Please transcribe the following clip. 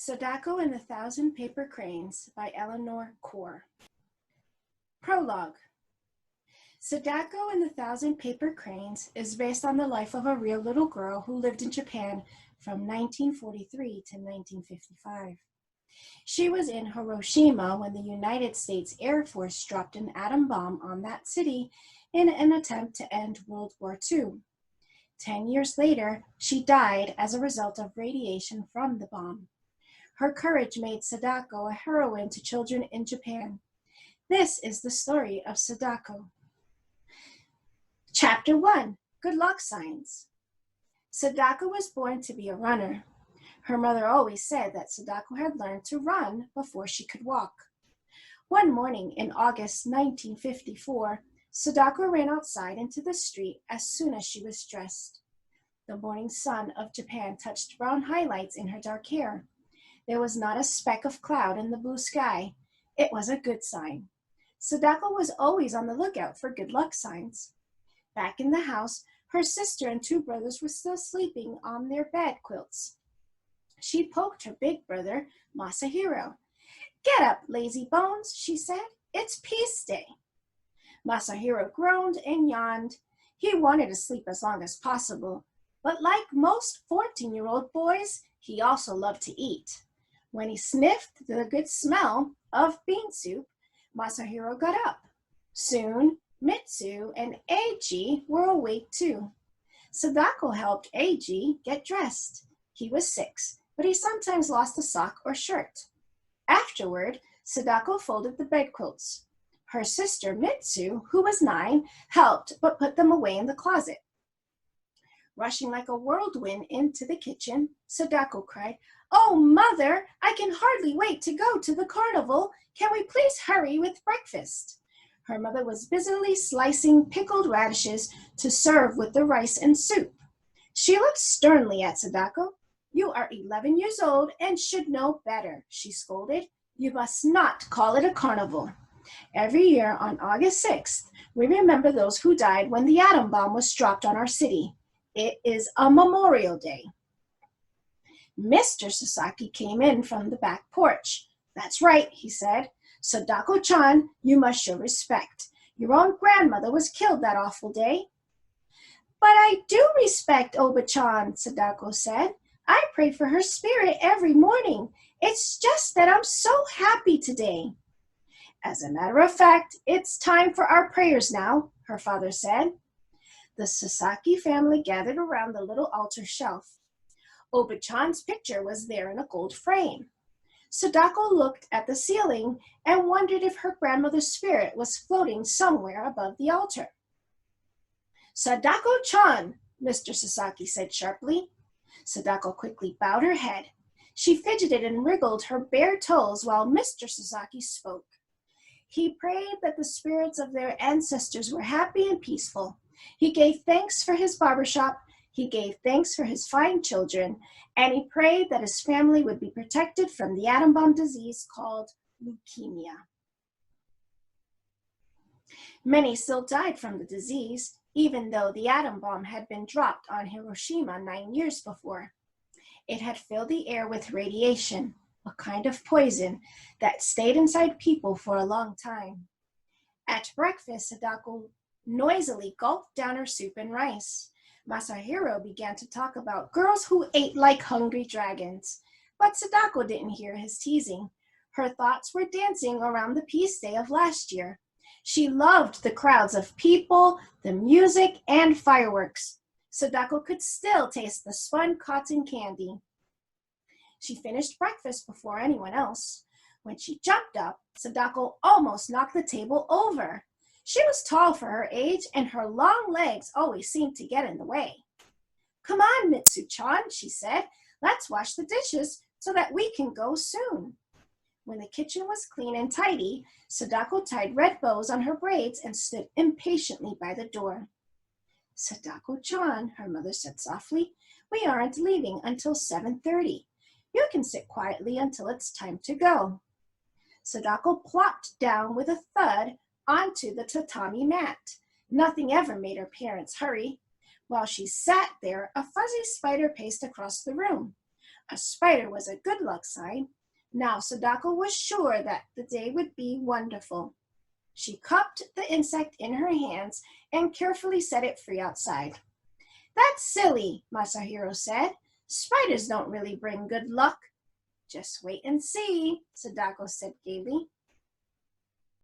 Sadako and the Thousand Paper Cranes by Eleanor Core. Prologue. Sadako and the Thousand Paper Cranes is based on the life of a real little girl who lived in Japan from 1943 to 1955. She was in Hiroshima when the United States Air Force dropped an atom bomb on that city in an attempt to end World War II. 10 years later, she died as a result of radiation from the bomb. Her courage made Sadako a heroine to children in Japan. This is the story of Sadako. Chapter 1. Good Luck Signs. Sadako was born to be a runner. Her mother always said that Sadako had learned to run before she could walk. One morning in August 1954, Sadako ran outside into the street as soon as she was dressed. The morning sun of Japan touched brown highlights in her dark hair. There was not a speck of cloud in the blue sky. It was a good sign. Sadako was always on the lookout for good luck signs. Back in the house, her sister and two brothers were still sleeping on their bed quilts. She poked her big brother, Masahiro. "Get up, lazy bones," she said. "It's peace day." Masahiro groaned and yawned. He wanted to sleep as long as possible, but like most 14-year-old boys, he also loved to eat. When he sniffed the good smell of bean soup, Masahiro got up. Soon, Mitsu and Eiji were awake too. Sadako helped Eiji get dressed. He was 6, but he sometimes lost a sock or shirt. Afterward, Sadako folded the bedquilts. Her sister Mitsu, who was 9, helped but put them away in the closet. Rushing like a whirlwind into the kitchen, Sadako cried, "Oh, Mother, I can hardly wait to go to the carnival. Can we please hurry with breakfast?" Her mother was busily slicing pickled radishes to serve with the rice and soup. She looked sternly at Sadako. "You are 11 years old and should know better," she scolded. "You must not call it a carnival. Every year on August 6th, we remember those who died when the atom bomb was dropped on our city. It is a Memorial Day." Mr. Sasaki came in from the back porch. "That's right," he said. "Sadako-chan, you must show respect. Your own grandmother was killed that awful day." "But I do respect Oba-chan," Sadako said. "I pray for her spirit every morning. It's just that I'm so happy today." "As a matter of fact, it's time for our prayers now," her father said. The Sasaki family gathered around the little altar shelf. Oba-chan's picture was there in a gold frame. Sadako looked at the ceiling and wondered if her grandmother's spirit was floating somewhere above the altar. "Sadako-chan," Mr. Sasaki said sharply. Sadako quickly bowed her head. She fidgeted and wriggled her bare toes while Mr. Sasaki spoke. He prayed that the spirits of their ancestors were happy and peaceful. He gave thanks for his barbershop. He gave thanks for his fine children, and he prayed that his family would be protected from the atom bomb disease called leukemia. Many still died from the disease, even though the atom bomb had been dropped on Hiroshima 9 years before. It had filled the air with radiation, a kind of poison that stayed inside people for a long time. At breakfast, Sadako noisily gulped down her soup and rice. Masahiro began to talk about girls who ate like hungry dragons, but Sadako didn't hear his teasing. Her thoughts were dancing around the peace day of last year. She loved the crowds of people, the music, and fireworks. Sadako could still taste the spun cotton candy. She finished breakfast before anyone else. When she jumped up, Sadako almost knocked the table over. She was tall for her age, and her long legs always seemed to get in the way. "Come on, Mitsu-chan," she said. "Let's wash the dishes so that we can go soon." When the kitchen was clean and tidy, Sadako tied red bows on her braids and stood impatiently by the door. "Sadako-chan," her mother said softly, "we aren't leaving until 7:30. You can sit quietly until it's time to go." Sadako plopped down with a thud onto the tatami mat. Nothing ever made her parents hurry. While she sat there, a fuzzy spider paced across the room. A spider was a good luck sign. Now Sadako was sure that the day would be wonderful. She cupped the insect in her hands and carefully set it free outside. "That's silly," Masahiro said. "Spiders don't really bring good luck." "Just wait and see," Sadako said gaily.